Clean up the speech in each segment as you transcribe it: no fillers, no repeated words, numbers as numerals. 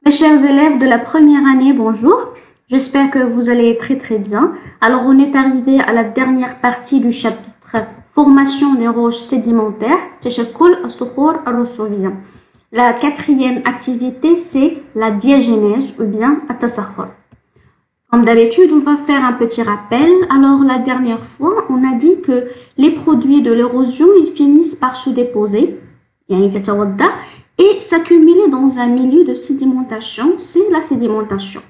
Mes chers élèves de la première année, bonjour. J'espère que vous allez très bien. Alors, on est arrivé à la dernière partie du chapitre Formation des roches sédimentaires, تشكل الصخور الرسوبية. La quatrième activité, c'est la diagénèse ou bien التصخر. Comme d'habitude, on va faire un petit rappel. Alors, la dernière fois, on a dit que les produits de l'érosion, ils finissent par se déposer, et s'accumuler dans un milieu de sédimentation, c'est la sédimentation.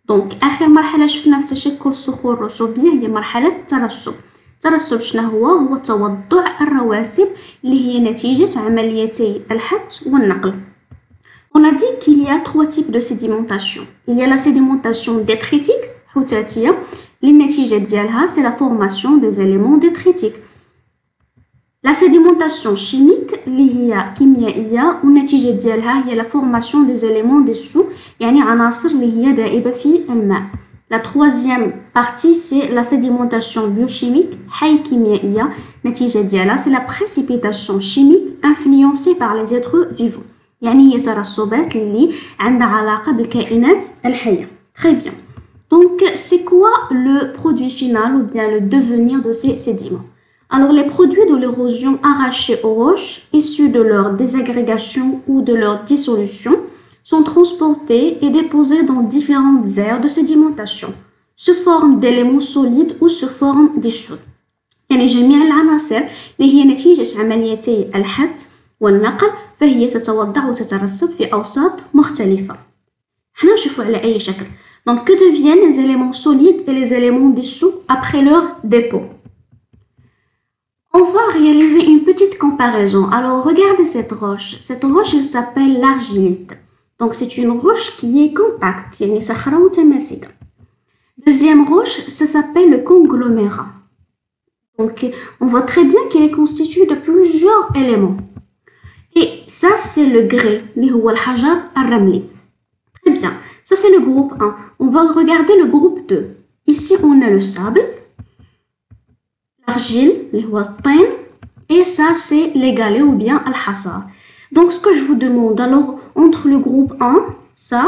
Donc, آخر مرحلة شفنا في تشكل الصخور الرسوبية هي مرحلة الترسب. الترسب شنو هو توضع الرواسب اللي هي نتيجة عمليتي الحت والنقل. On a dit qu'il y a trois types de sédimentation. Il y a la sédimentation détritique, حوتاتية. النتيجة ديالها c'est la formation des éléments détritiques. La sédimentation chimique اللي هي كيميائية والنتيجة ديالها هي la formation des éléments dessous يعني عناصر اللي هي دائبة في الماء. La troisième partie c'est la sédimentation biochimique حي كيميائية النتيجة ديالها c'est la précipitation chimique influencée par les êtres vivants يعني هي ترسبات اللي عندها علاقة بالكائنات الحية. Très bien. Donc c'est quoi le produit final ou bien le devenir de ces sédiments? Alors, les produits de l'érosion arrachés aux roches, issus de leur désagrégation ou de leur dissolution, sont transportés et déposés dans différentes aires de sédimentation, sous forme d'éléments solides ou sous forme dissoutes. يعني جميع العناصر اللي هي نتيجة عمليتي الحت والنقل فهي تتوضع وتترسب في أوساط مختلفة. احنا نشوفوا على أي شكل. Donc, que deviennent les éléments solides et les éléments dissous après leur dépôt? On va réaliser une petite comparaison. Alors, regardez cette roche. Cette roche, elle s'appelle l'argilite. Donc, c'est une roche qui est compacte. Deuxième roche, ça s'appelle le conglomérat. Donc, on voit très bien qu'elle est constituée de plusieurs éléments. Et ça, c'est le grès, Très bien. Ça, c'est le groupe 1. On va regarder le groupe 2. Ici, on a le sable. L'argile, et ça c'est les galets ou bien al-hasar. Donc ce que je vous demande, alors entre le groupe 1, ça,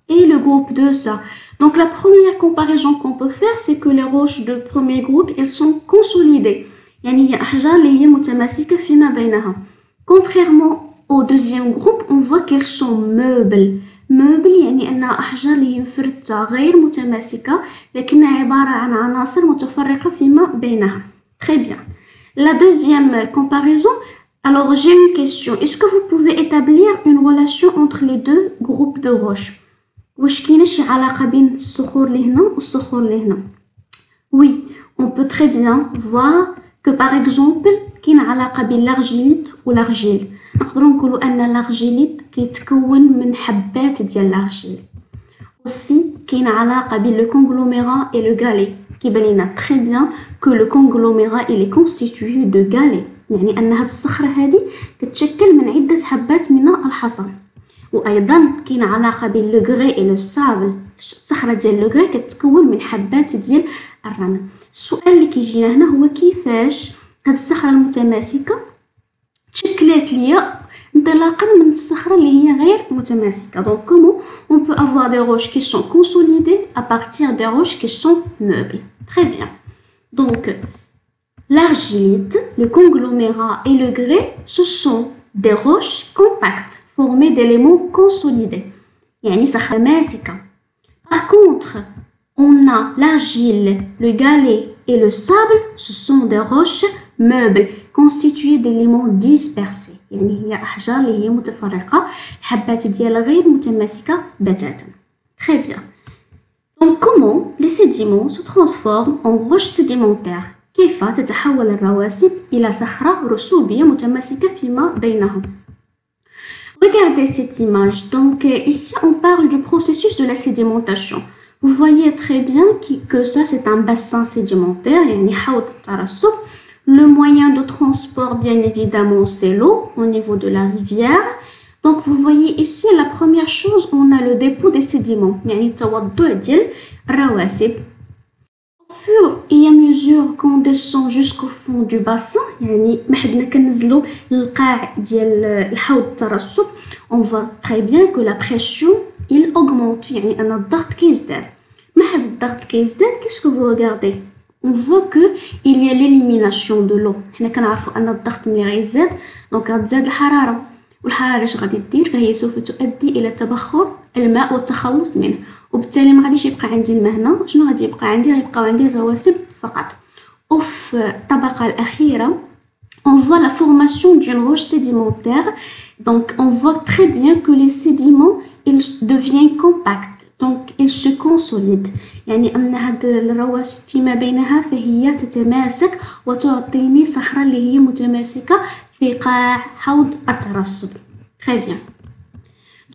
et le groupe 2, ça. Donc la première comparaison qu'on peut faire, c'est que les roches de premier groupe, elles sont consolidées. Contrairement au deuxième groupe, on voit qu'elles sont meubles. مبل يعني أنها أحجار اللي هي مفرطة غير متماسكة لكنها عبارة عن عناصر متفرقة فيما بينها. Très bien. La deuxième comparaison, alors j'ai une question. Est-ce que vous pouvez établir une relation entre les deux groupes de roches? واش كاينه شي علاقة بين الصخور اللي هنا والصخور اللي هنا؟ Oui, on peut très bien voir que par exemple كاين علاقة بين l'argilite والargile. نقدروا نقولوا أن l'argilite كيتكون من حبات ديال l'argile. Aussi كاين علاقة بين le conglomérat et le galet. كيبان لنا très bien que le conglomérat il est constitué de galets. يعني أن هاد الصخرة هذه كتشكل من عدة حبات من الحصى. وأيضا كاين علاقة بين le grès et le sable. الصخرة ديال le grès كتكون من حبات ديال الرمل. السؤال اللي كيجينا هنا هو كيفاش هاد الصخرة المتماسكة تشكلات ليا انطلاقا من الصخرة اللي هي غير متماسكة. Donc comment on peut avoir des roches qui sont consolidées à partir des roches qui sont meubles. Très bien. Donc l'argilite, le conglomérat et le grès, ce sont des roches compactes formées d'éléments consolidés. يعني صخرة ماسكة. Par contre, on a l'argile, le galet et le sable, ce sont des roches meubles constituées d'éléments dispersés. يعني هي أحجار اللي هي متفرقة الحبات ديالها غير متماسكة بتاتا. Très bien. Donc comment les sédiments se transforment en roches sédimentaires? كيف تتحول الرواسب إلى صخرة رسوبية متماسكة فيما بينهم. Regardez cette image. Donc ici on parle du processus de la sédimentation. Vous voyez très bien que ça c'est un bassin sédimentaire يعني حوض الترسب. Le moyen de transport, bien évidemment, c'est l'eau au niveau de la rivière. Donc, vous voyez ici, la première chose, on a le dépôt des sédiments. يعني التوضع ديال الرواسب. Au fur et à mesure qu'on descend jusqu'au fond du bassin, يعني ما حدنا كنزلو للقاع ديال الحوض الترسب, on voit très bien que la pression il augmente يعني أن الضغط كيزداد. مع هاد الضغط كيزداد qu'est-ce que vous regardez on voit que il y a l'élimination de l'eau. حنا كنعرفوا أن الضغط ملي غيزداد دونك غتزاد الحرارة، والحرارة اش غادي دير فهي سوف تؤدي إلى تبخر الماء والتخلص منه، وبالتالي ما غاديش يبقى عندي الماء هنا. شنو غادي يبقى عندي؟ غيبقاو عندي الرواسب فقط. وفي الطبقة الأخيرة on voit la formation d'une roche sédimentaire. Donc on voit très bien que les sédiments ils deviennent compacts, donc ils se consolident. يعني أن هاد الرواسب فيما بينها فهي تتماسك وتعطيني صخرة اللي هي متماسكة في قاع حوض الترسب. Très bien.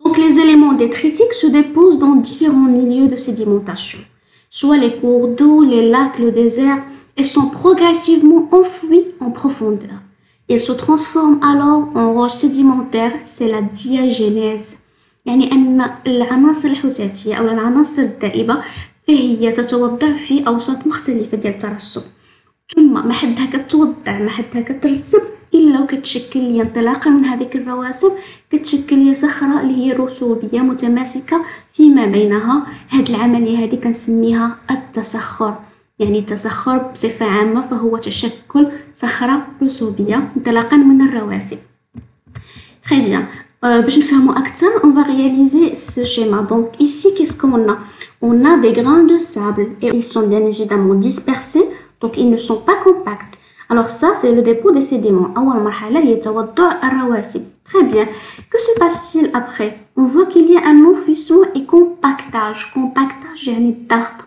Donc les éléments détritiques se déposent dans différents milieux de sédimentation, soit les cours d'eau, les lacs, le désert, et sont progressivement enfouis en profondeur. Ils se transforment alors en roches sédimentaires, c'est la diagénèse. يعني أن العناصر الحوتاتية أو العناصر الدائبة فهي تتوضع في أوساط مختلفة ديال الترسب، ثم ما حدها كتوضع ما حدها كترسب إلا وكتشكل لي انطلاقا من هذيك الرواسب كتشكل لي صخرة اللي هي رسوبية متماسكة فيما بينها. هاد العملية هذه كنسميها التسخر. يعني التسخر بصفة عامة فهو تشكل صخرة رسوبية انطلاقا من الرواسب. Très bien. باش نفهموا أكثر on va réaliser ce schéma. Donc ici qu'est-ce qu'on a? On a des grains de sable et ils sont bien évidemment dispersés, donc ils ne sont pas compacts. Alors ça c'est le dépôt des sédiments. أول مرحلة هي توضع الرواسب. Très bien. Que se passe-t-il après? On voit qu'il y a un enfouissement et compactage. Compactage يعني الضغط.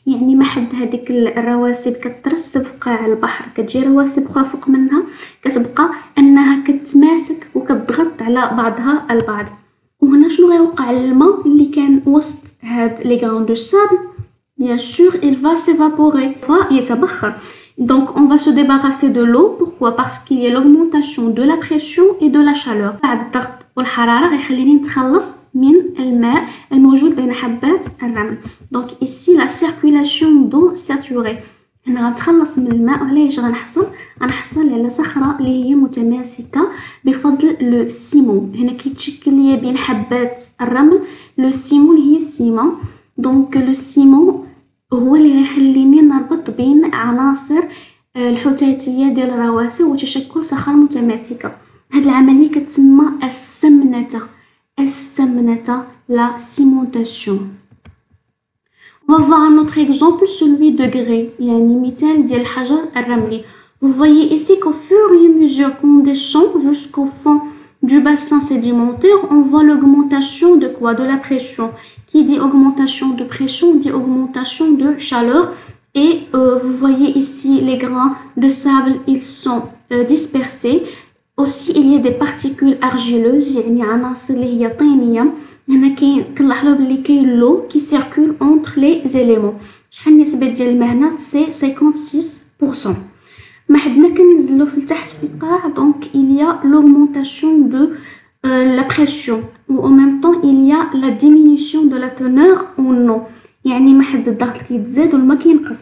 يعني ما حد هذيك الرواسب كترسب في قاع البحر كتجي رواسب اخرى فوق منها كتبقى انها كتماسك وكتضغط على بعضها البعض. وهنا شنو غيوقع للماء اللي كان وسط هاد لي غران دو سابل؟ bien sûr il va s'évaporer فيتبخر. Donc on va se débarrasser de l'eau. Pourquoi? Parce qu'il y a l'augmentation de la pression et de la chaleur. بعد الضغط والحرارة غيخليني نتخلص من الماء الموجود بين حبات الرمل. Donc ici la circulation d'eau saturée. هنا غنتخلص من الماء وعلاش غنحصل على صخرة اللي هي متماسكة بفضل لو سيمون. هنا كيتشكل ليا بين حبات الرمل لو سيمون هي السيمة. دونك لو سيمون هو اللي غيخليني نربط بين عناصر الحوتاتية ديال الرواسب وتشكل صخر متماسكة. هاد العملية كتسمى السمنة la cimentation. On va voir un autre exemple, celui de grès, يعني مثال ديال الحجر الرملي. Vous voyez ici qu'au fur et à mesure qu'on descend jusqu'au fond du bassin sédimentaire, on voit l'augmentation de quoi? De la pression. Qui dit augmentation de pression dit augmentation de chaleur. Et vous voyez ici les grains de sable, ils sont dispersés. Aussi il y a des particules argileuses يعني عناصر اللي هي طينية. هنا كنلاحظوا بلي كاين لو كي سيركول اونتر لي زيليمون. شحال النسبة ديال الماء هنا؟ سي 56%. ما حدنا كننزلو في التحت في القاع. دونك il y a l'augmentation de la pression ou en même temps il y a la diminution de la teneur en eau. يعني ما حد الضغط كيتزاد والماء كينقص.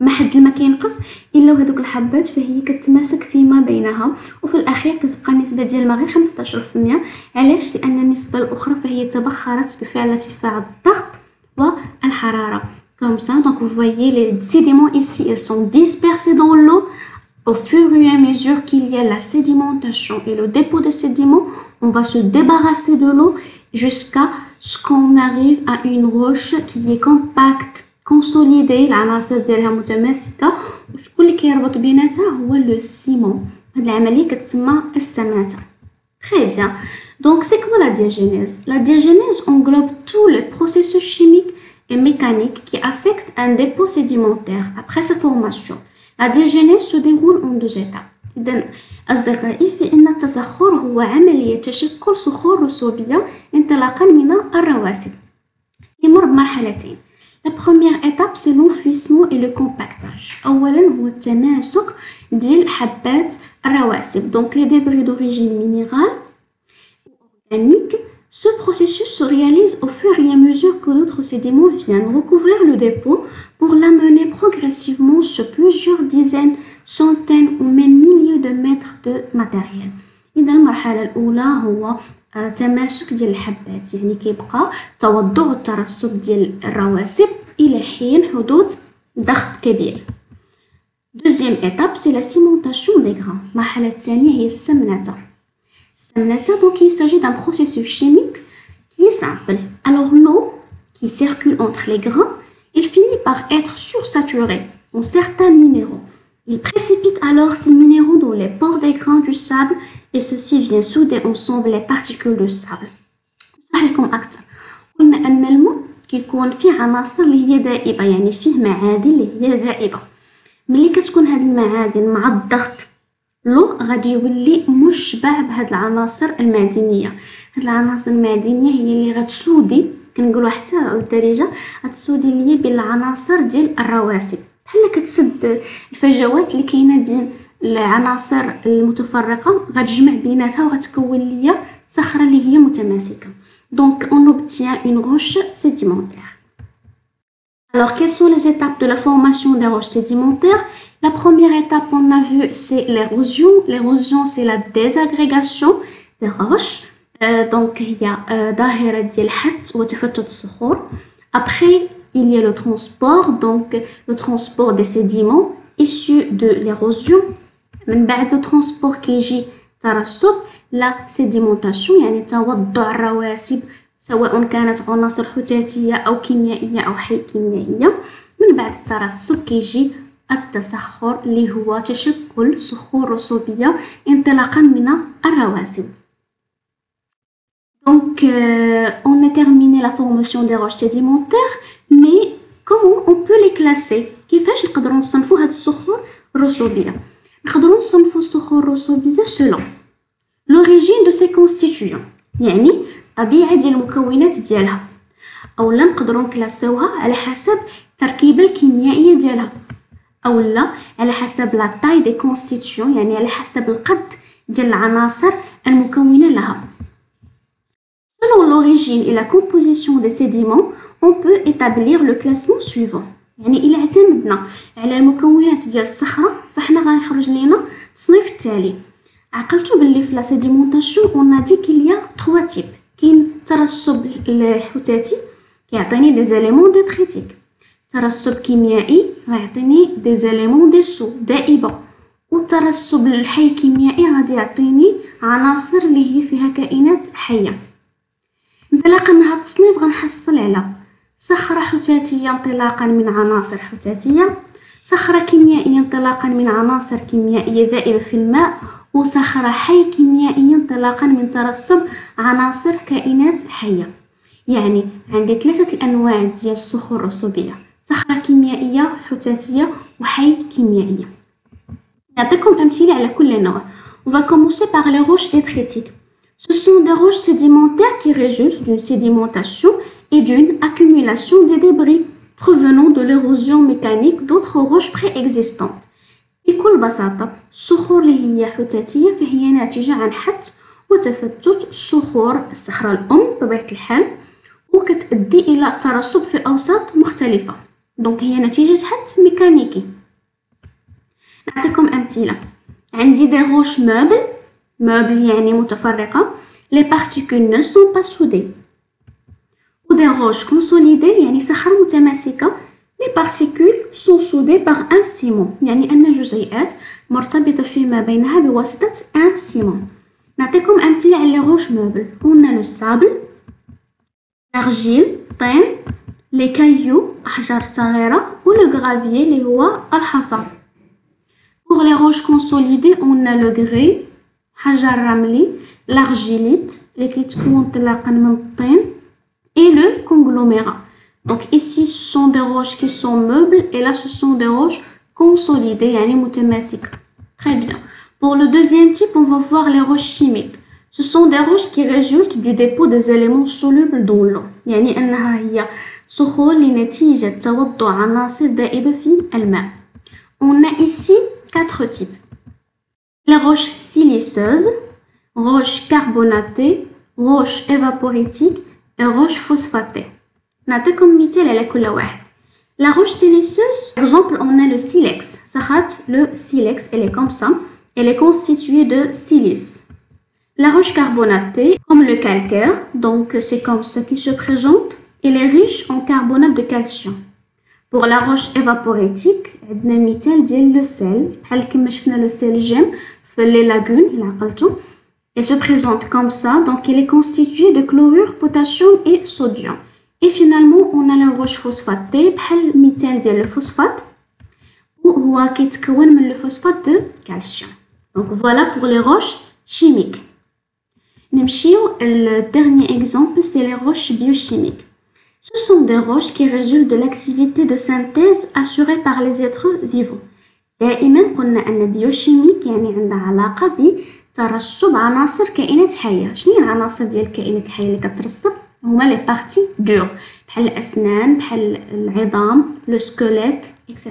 ما حد الماء كينقص الا وهذوك الحبات فهي كتماسك فيما بينها، وفي الاخير كتبقى النسبه ديال الماء غير 15%. علاش؟ لان النسبه الاخرى فهي تبخرت بفعل ارتفاع الضغط والحراره. Comme ça, donc vous voyez les sédiments ici, ils sont dispersés dans l'eau. Au fur et à mesure qu'il y a la sédimentation et le dépôt de sédiments, on va se débarrasser de l'eau jusqu'à ce qu'on arrive à une roche qui est compacte, consolidée. العناصر ديالها متماسكة وشكون اللي كيربط بيناتها هو لو سيمون. هاد العملية كتسمى السمنة. Très bien. Donc c'est quoi la diagénèse? La diagénèse englobe tous les processus chimiques et mécaniques qui affectent un dépôt sédimentaire après sa formation. La diagénèse se déroule en deux étapes. إذن أصدقائي فإن التسخر هو عملية تشكل صخور رسوبية انطلاقا من الرواسب. يمر بمرحلتين. La première étape c'est l'enfouissement et le compactage. أولا هو التماسك ديال حبات الرواسب. Donc les débris d'origine minérale ou organique. Ce processus se réalise au fur et à mesure que d'autres sédiments viennent recouvrir le dépôt pour l'amener progressivement sur plusieurs dizaines, centaines ou même milliers de mètres de matériel. إذا المرحلة الأولى هو تماسك ديال الحبات، يعني كيبقى توضع والترسب ديال الرواسب إلى حين حدوث ضغط كبير. Deuxième étape, c'est la cimentation des grains. المرحلة الثانية هي السمنة. Donc il s'agit d'un processus chimique qui est simple. Alors l'eau qui circule entre les grains, il finit par être sursaturée en certains minéraux. Il précipite alors ces minéraux dans les pores des grains du sable et ceci vient souder ensemble les particules de sable. نشرح لكم أكثر. قلنا أن الماء كيكون فيه عناصر اللي هي دائبة، يعني فيه معادن اللي هي دائبة. ملي كتكون هاد المعادن مع الضغط لو غادي يولي مشبع بهاد العناصر المعدنيه. هاد العناصر المعدنيه هي اللي غتسودي، كنقولوا حتى بالدارجه غتسودي ليا بين العناصر ديال الرواسب، بحال كتسد الفجوات اللي كاينه بين العناصر المتفرقه، غتجمع بيناتها وغتكون ليا صخره اللي هي متماسكه. دونك on obtient une roche sédimentaire. Alors, quelles sont les étapes de la formation des roches sédimentaires? La première étape, on a vu, c'est l'érosion. L'érosion, c'est la désagrégation des roches. Donc, il y a ظاهرة ديال الحت وتفتت الصخور. Après, il y a le transport, donc le transport des sédiments issus de l'érosion. من بعد le transport كيجي ترسب، la sédimentation يعني توضع الرواسب سواء كانت عناصر حتاتية أو كيميائية أو حي كيميائية. من بعد الترسب كيجي التسخر اللي هو تشكل صخور رسوبية انطلاقا من الرواسب. Donc on a terminé la formation des roches sédimentaires, mais comment on peut les classer? كيفاش نقدروا نصنفوا هاد الصخور الرسوبية؟ نقدروا نصنفوا الصخور الرسوبية selon l'origine de ses constituants، يعني طبيعة ديال المكونات ديالها، اولا نقدروا نكلاسيوها على حسب التركيبه الكيميائيه ديالها، اولا على حسب لا تاي دي كونستيتيون، يعني على حسب القد ديال العناصر المكونه لها. Selon l'origine et la composition des sédiments, on peut établir le classement suivant. يعني إلا اعتمدنا على المكونات ديال الصخرة فاحنا غيخرج لينا التصنيف التالي. عقلتوا باللي في لا سيديمونطاسيون on a dit qu'il y a 3 types. كاين الترسب الحتاتي كيعطيني دي زاليمون ديتريتيك، الترسب كيميائي غيعطيني دي زاليمون ديسو دائبه، والترسب الحي كيميائي غادي يعطيني عناصر اللي هي فيها كائنات حيه. انطلاقا من هذا التصنيف غنحصل على صخره حتاتيه انطلاقا من عناصر حتاتيه، صخره كيميائيه انطلاقا من عناصر كيميائيه ذائبه في الماء، وصخرة حي كيميائية انطلاقا من ترسب عناصر كائنات حية. يعني عندي 3 الأنواع ديال الصخور الرسوبية، صخرة كيميائية، حتاتية، وحي كيميائية. نعطيكم أمثلة على كل نوع. On va commencer par les roches détritiques. Ce sont des roches sédimentaires qui résultent d'une sédimentation et d'une accumulation des débris provenant de l'érosion mécanique d'autres roches préexistantes. بكل بساطة الصخور اللي هي حتاتية فهي ناتجة عن حت وتفتت صخور الصخرة الأم بطبيعة الحال، وكتؤدي إلى ترسب في أوساط مختلفة. دونك هي نتيجة حت ميكانيكي. نعطيكم أمثلة. عندي دي روش موبل يعني متفرقة، les particules ne sont pas soudées. و دي روش consolidées يعني صخر متماسكة، les particules sont soudées par un ciment، يعني أن جزيئات مرتبطة فيما بينها بواسطة un ciment. نعطيكم أمثلة على روش موبل. قلنا لو sable، l'argile، طين، les cailloux، أحجار صغيرة، و le gravier اللي هو الحصى. pour les roches consolidées on a le grès، حجر رملي، l'argilite اللي كيتكون انطلاقا من الطين، et le conglomérat. Donc ici ce sont des roches qui sont meubles et là ce sont des roches consolidées يعني متماسكة. Très bien. Pour le deuxième type, on va voir les roches chimiques. Ce sont des roches qui résultent du dépôt des éléments solubles dans l'eau. يعني أنها هي صخور لنتيجة توضع عناصر دائبة في الماء. On a ici 4 types. Les roches siliceuses, roches carbonatées, roches évaporitiques et roches phosphatées. نعطيكم مثال على كل واحد. La roche siliceuse, par exemple, on a le silex. صخرة le silex, elle est comme ça. Elle est constituée de silice. La roche carbonatée, comme le calcaire, donc c'est comme ça qu'il se présente, il est riche en carbonate de calcium. Pour la roche évaporétique, عندنا مثال ديال le sel, بحال كما شفنا le sel gemme في les lagunes, il عقلتو. Il se présente comme ça, donc il est constitué de chlorure, potassium et sodium. Et finalement, on a la roche phosphatée, بحال مثال ديال le phosphate, وهو كيتكون من le phosphate de calcium. Donc voilà pour les roches chimiques. Le dernier exemple, c'est les roches biochimiques. Ce sont des roches qui résultent de l'activité de synthèse assurée par les êtres vivants. دائما قلنا أن بيوشيميك يعني عندها علاقة بترسب عناصر كائنات حية. شنو هي العناصر ديال الكائنات الحية اللي كترسب؟ هما les parties dures بحال الأسنان بحال العظام le squelette etc.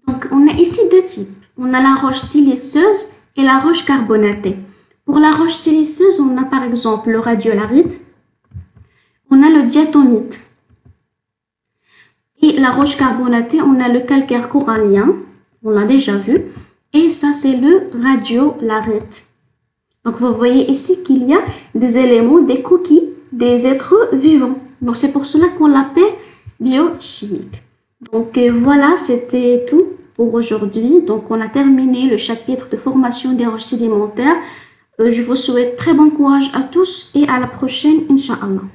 Donc on a ici deux types. On a la roche siliceuse et la roche carbonatée. Pour la roche siliceuse, on a par exemple le radiolarite, on a le diatomite. Et la roche carbonatée, on a le calcaire corallien, on l'a déjà vu. Et ça, c'est le radiolarite. Donc vous voyez ici qu'il y a des éléments, des coquilles, des êtres vivants. Donc c'est pour cela qu'on l'appelle biochimique. Donc voilà, c'était tout pour aujourd'hui. Donc on a terminé le chapitre de formation des roches sédimentaires. Je vous souhaite très bon courage à tous et à la prochaine, Inch'Allah.